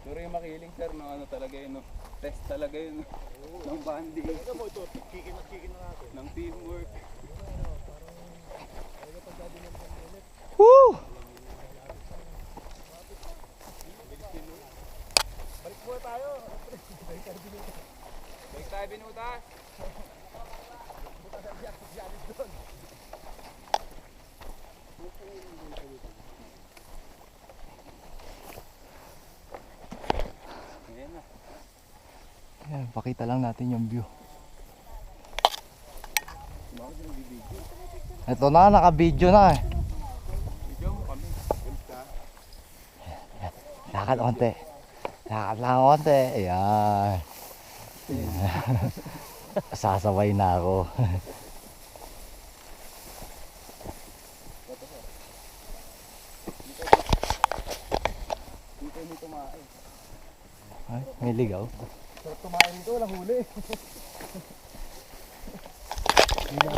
Pero yung makiling sir, no, ano talaga yun, no? Test talaga yun, no? Ng banding. Ito mo ito, kikin na natin. Ng teamwork. Woo! Balik muna tayo. Balik tayo binutas. Ayan na. Ayan, pakita lang natin yung view. Bakit yung bibigyo? Ito na, naka-video na eh. Bigyo mo kami. Lakad onte. Lakad lang onte. Ayan. Sasabay na ako. Dito mo tumae. Ay, may ligaw. Sarap tumain dito, walang huli. Ligaw.